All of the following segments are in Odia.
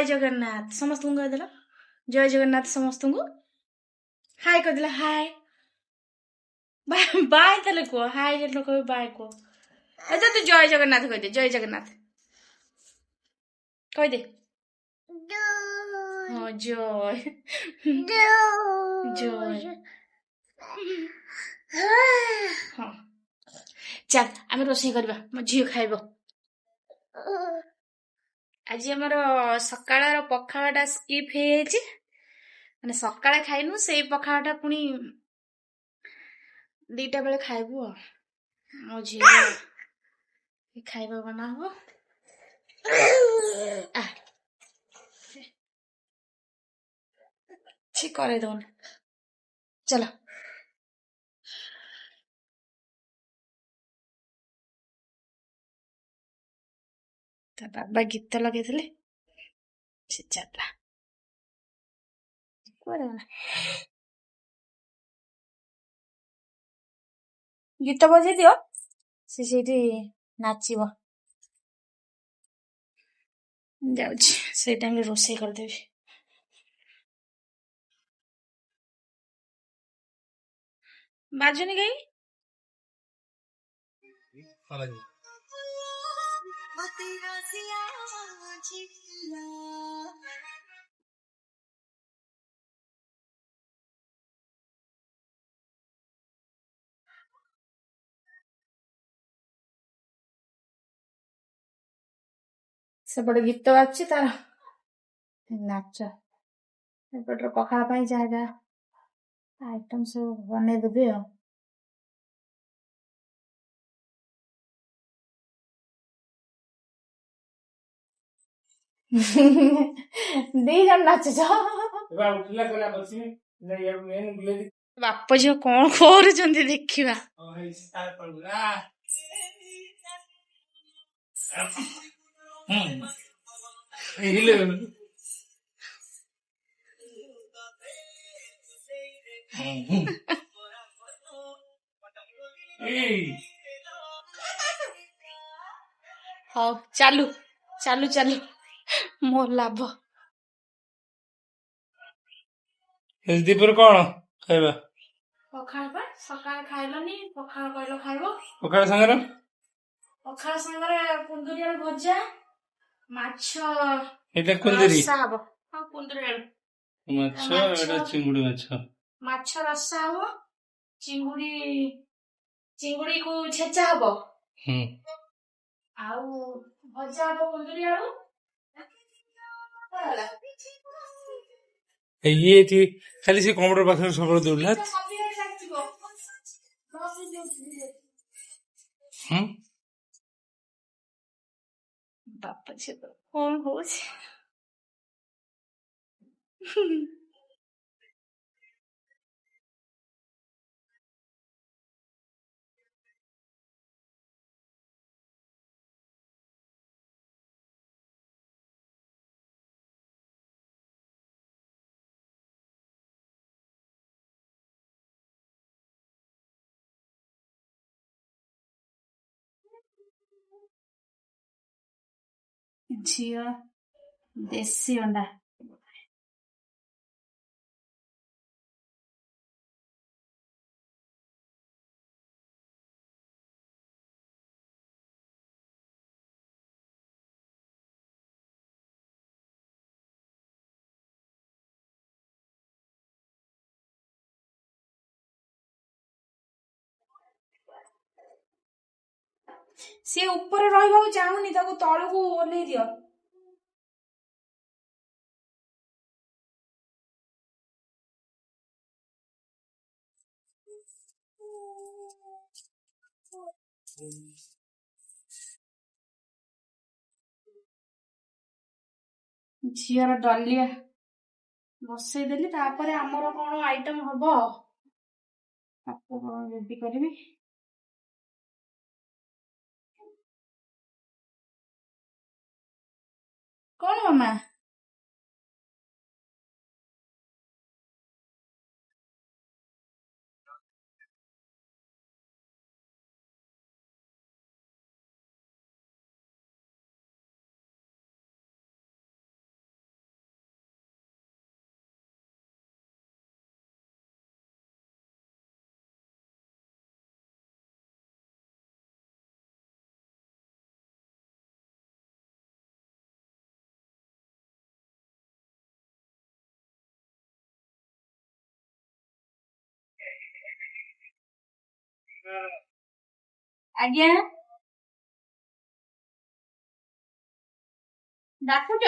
जय जगन्नाथ समस्त को कह देला जय जगन्नाथ समस्त को हाय कह देला हाय बाय बाय तले को हाय जे लोग बाय को अच्छा तू जय जगन्नाथ कह दे जय जगन्नाथ कह दे हाँ जय जय हाँ चल आम रोषे करबा मो झियो खाइबो आज आमर सकाळर पखाळटा स्किप हे जाइए माने सकाळे खाइनु सेई पखाळटा पुणी 2टा बेले खाइबु मो झियो खाइबा बना हो ठीक करे दौन चलो ता बाबा गीत लगे से चला गीत बजे दियो से नाचिब जाउछि से टाइम रोषे करदेबी बाजुनी गई सेपटे गीत बाजୁଛି तार नाच एपटर पखाड़ा जहाँ जहाँ आइटम सब बने देबे दी जन नाच बाप झील कौन कर देखा हाँ चालू चालू चालू मोर लाभ दीपर कौन खाइबा पखाड़ सकाळ खाइलनी पखाड़ कहलो खाइबो पखाड़ संगरे कुंदुरी आलू भजा माछ एटा कुंदुरी रसा हबो हां कुंदुरी आलू माछ एटा चिंगुडी माछ रसा हबो चिंगुडी को छेचा हबो आउ भजा हबो कुंदुरी आलू ये थी खाली से कंप्यूटर पाखर सब दौड़ला बाप छे तो कौन हो झियो देसी अंडा सी ऊपर रहा चाहूनी तल को ओह्लई दियो झीर डलिया बसईदेली आमर कौन आइटम हम रेडी करी कौन मामा ଆଜ୍ଞା ଡାକୁଛ?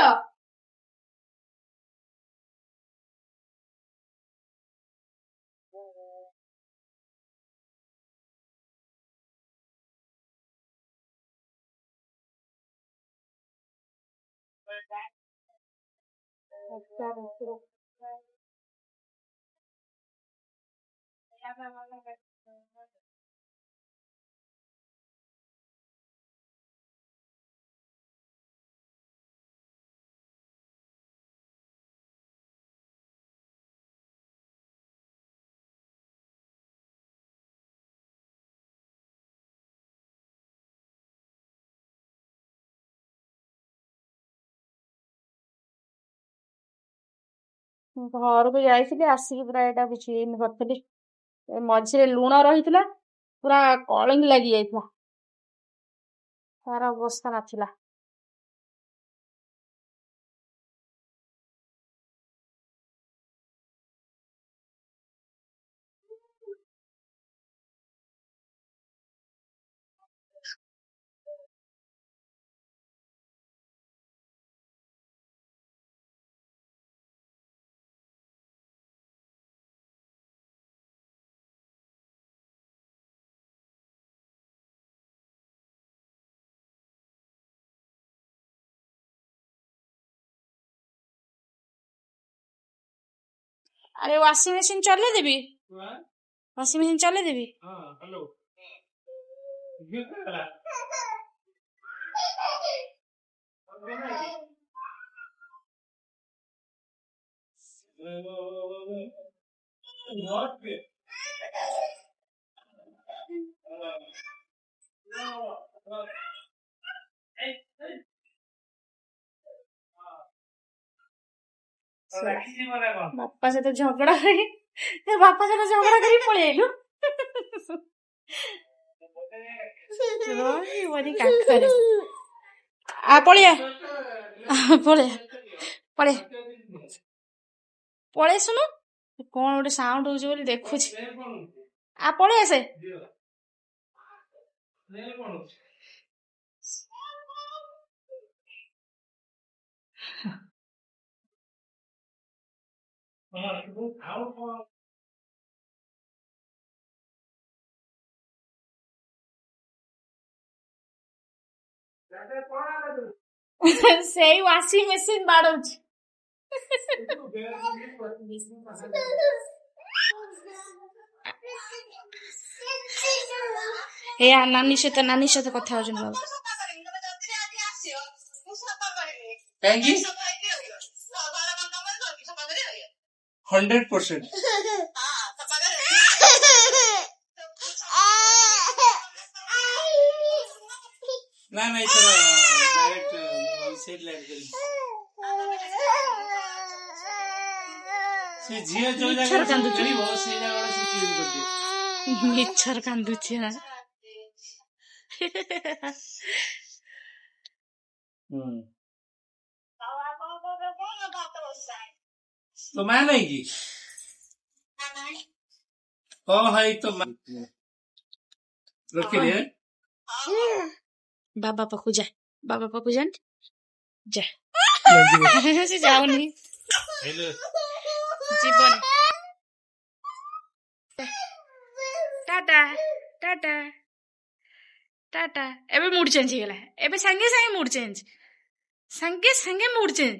ଘରକୁ ଯାଇଥିଲି ଆସିକି ପୁରା ଏଇଟା ବିଛେଇନି କରିଥିଲି। ମଝିରେ ଲୁଣ ରହିଥିଲା ପୁରା କଳିଙ୍ଗ ଲାଗି ଯାଇଥିଲା, ତାର ଅବସ୍ଥା ନଥିଲା। अरे वॉशिंग मशीन चले देवी, वॉशिंग मशीन चले देवी। हेलो ବାପା ସହିତ ଝଗଡା କରି ବାପା ସହିତ ଝଗଡା କରି ପଳେଇ ଆଇଲୁ। ରହିବନି କାଖରେ। ପଳେଇଆ ପଳେଇଆ ପଳେଇଆ ପଳେଇ ଶୁଣୁ କଣ ଗୋଟେ ସାଉଣ୍ଡ ହଉଛି ବୋଲି ଦେଖୁଛି। ପଳେଇ ଆସେ। ସେଇ ୱାସିଂ ମେସିନ ବାଡଉଛି। ଏ ନାନୀ ସହିତ କଥା ହଉଛନ୍ତି ବାବୁ। କାହିଁକି 100%। ନା ଏଥର ଡାଇରେକ୍ଟ ସେଇଠି ଲାଇଟ୍ କରିବି। ସେ ଝିଅ ଯୋଉ ଜାଗାରେ ଖେଳିବ ସେଇ ଜାଗାଟା ସବୁ କ୍ଲିନ୍ କରିଦିଏ। ମିଛର କାନ୍ଦୁଛି ନା। तो मैं नहीं की है तो रखिए बाबा पाखु जा, बाबा पाखु जा से जाऊनी जीवन। टाटा टाटा टाटा। एबे मूड चेंज हो गला, एबे संगे संगे मूड चेंज, संगे संगे मूड चेंज।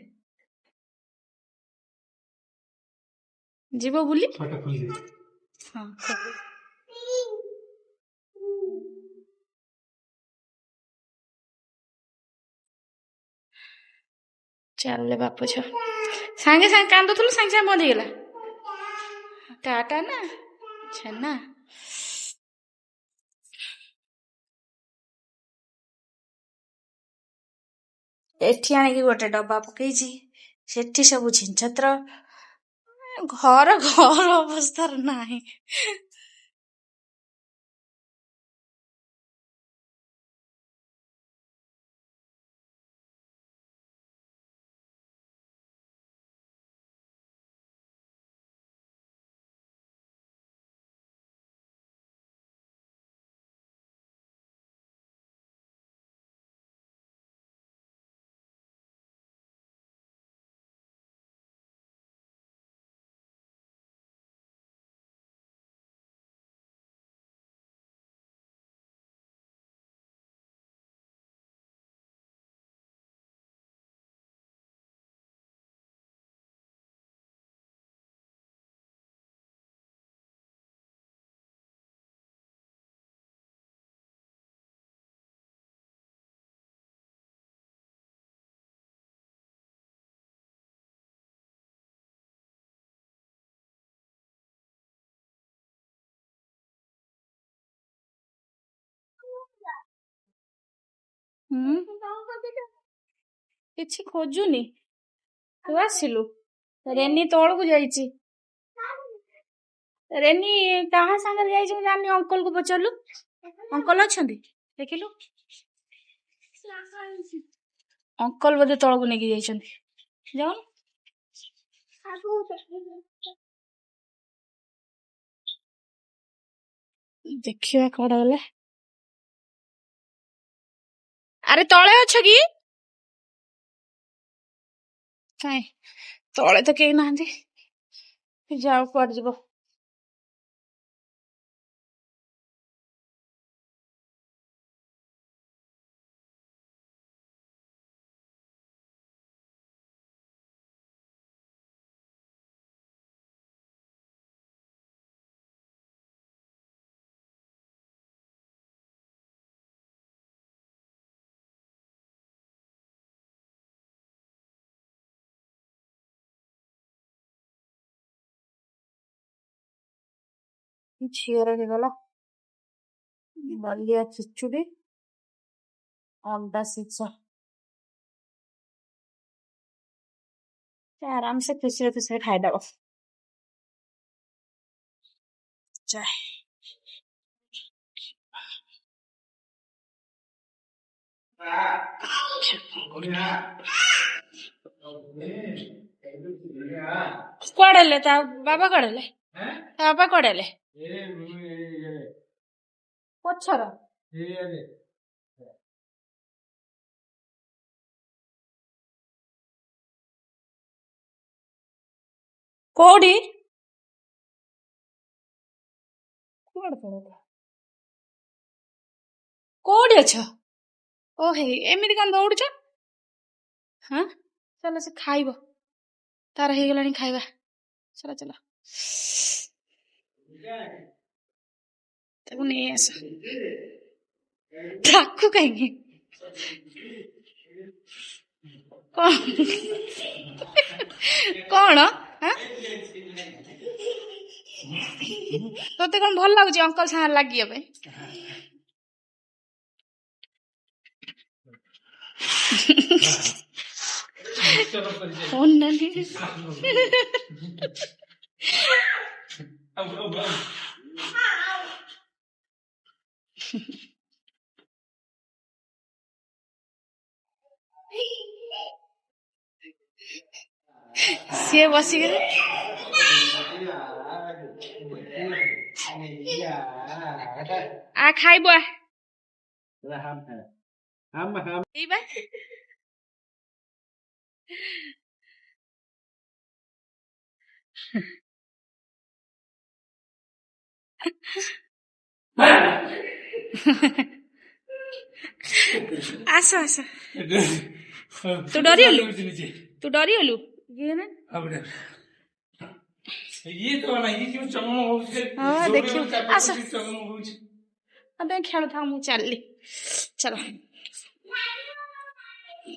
जीवो बुली हाँ चल बापू छ सागे सागे कांदुथुलु सागे सागे बंद ହେଇଗଲା। टाटा ना छेना एठी आनिकी गोटे डब्बा पकेइची, सेठी सब छिनछत्र, घर घर अवस्था नाही। କିଛି ଖୋଜୁନି ତୁ ଆସିଲୁ ରେନି ତଳକୁ ଯାଇଛି ରେନି କାହା ସାଙ୍ଗରେ ଯାଇଛି ମୁଁ ଜାଣିନି ଅଙ୍କଲ କୁ ପଚାରିଲୁ ଅଙ୍କଲ ଅଛନ୍ତି ଦେଖିଲୁ ଅଙ୍କଲ ବୋଧେ ତଳକୁ ନେଇକି ଯାଇଛନ୍ତି ଯାଉନୁ ଦେଖିବା କୁଆଡେ ଗଲେ ଆରେ ତଳେ ଅଛ କି କାଇଁ ତଳେ ତ କେହି ନାହାନ୍ତି ଯାଉ କୁଆଡେ ଯିବ ଝିଅର ହେଇଗଲା ବଲିଆ ଖିଚୁଡି ଅଣ୍ଡା ସିଝା ଆରାମ से ଖୁସିରେ ଖାଇଦବ ଚାଏ କୁଆଡେ ହେଲେ ତା ବାବା କୁଆଡେ ହେଲେ ତା ବାବା କୁଆଡେ ହେଲେ ପଛର କୋଉଠି କୁଆଡେ ପଳେଇଲା କୋଉଠି ଅଛ ଓ ହେଇ ଏମିତି କଣ ଦୌଡୁଛ ହଁ ଚାଲ ସେ ଖାଇବ ତାର ହେଇଗଲାଣି ଖାଇବା ଚାଲ ଚାଲ ତାକୁ ନେଇ ଆସ ତାକୁ କାହିଁକି କଣ ତତେ କଣ ଭଲ ଲାଗୁଛି ଅଙ୍କଲ ସାଙ୍ଗରେ ଲାଗିବା ପାଇଁ ସିଏ ବସିକିରି ଆ ଖାଇବୁ ଏଇବା ଆସ ଆସ ତୁ ଡରିଗଲୁ ଇଏ ନା ଦେଖିବୁ ଆସ ତମେ ଖେଳୁଥାଉ ମୁଁ ଚାଲିଲି ଚାଲ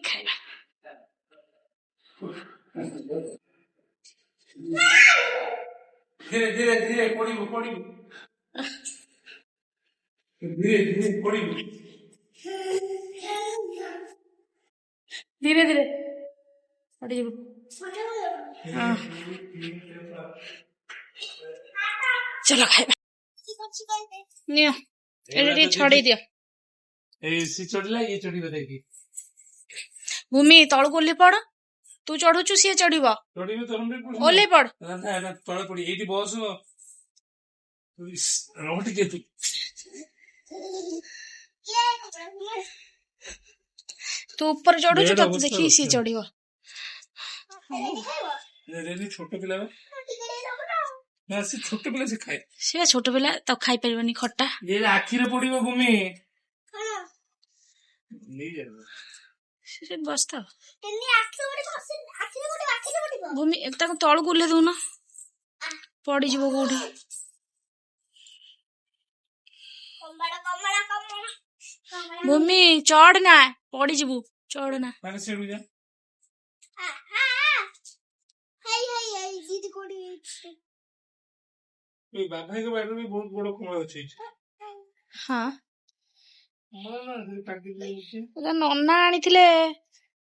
ଖାଇବା ଧୀରେ ଧୀରେ ଧୀରେ ପଡ଼ିବୁ ଧୀରେ ଧୀରେ ପଡ଼ିବୁ ଧୀରେ ଧୀରେ ପଡ଼ିଯିବୁ ଚାଲ ଖାଇବା ନିଅ ଏଇଟା ଟିକେ ଛଡେଇ ଦିଅ ସି ଚଢିଲା ଇଏ ଚଢିବ ଦେଖି ଭୂମି ତଳକୁ ଓହ୍ଲେଇ ପଡ ତୁ ଚଢୁଛୁ ସିଏ ଚଢିବ ଓହ୍ଲେଇ ପଡ ତଳେ ପଡି ଏଇଠି ବସ ରହ ଟିକେ ତୁ ଉପରେ ଚଢୁଛୁ ତତେ ଦେଖିକି ସିଏ ଚଢିବ ଛୋଟ ପିଲା ନା ସେ ଛୋଟ ପିଲା ସେ ଖାଏ ସେ ଛୋଟ ପିଲା ତାକୁ ଖାଇପାରିବନି ଖଟା ଆଖିରେ ପଡିବ ଭୂମି ବସିଥାଉ ଭୂମି ତାକୁ ତଳକୁ ଓହ୍ଲେଇ ଦଉନ ପଡିଯିବ କୋଉଠି ଭୂମି ଚଢ ନା ପଡିଯିବୁ ଚଢ ନା ବାବାଙ୍କ ବାଡିରେ ବି ବହୁତ ବଡ କମଳ ଅଛି ହଁ ନନା ଆଣିଥିଲେ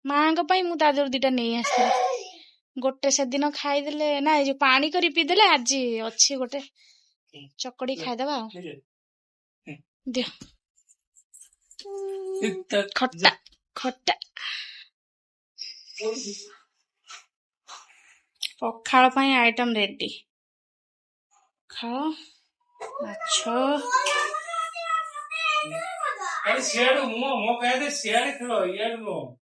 ମାଙ୍କ ପାଇଁ, ମୁଁ ତା ଦେହରୁ ଦିଟା ନେଇ ଆସିଥିଲି। ଗୋଟେ ସେଦିନ ଖାଇଦେଲେ, ନା ଏଇ ଯୋଉ ପାଣି କରି ପିଇଦେଲେ, ଆଜି ଅଛି ଗୋଟେ ଚକଡି ଖାଇଦବା ଆଉ। ଦିଅ ଖଟା ଖଟା। ପଖାଳ ପାଇଁ ଆଇଟମ ରେଡି। ଖାଅ ମାଛ। ସିଆଡୁ ମୋ କହିବା ସିଆଡେ ଖେଳ, ଇଆଡେ ନୁହଁ।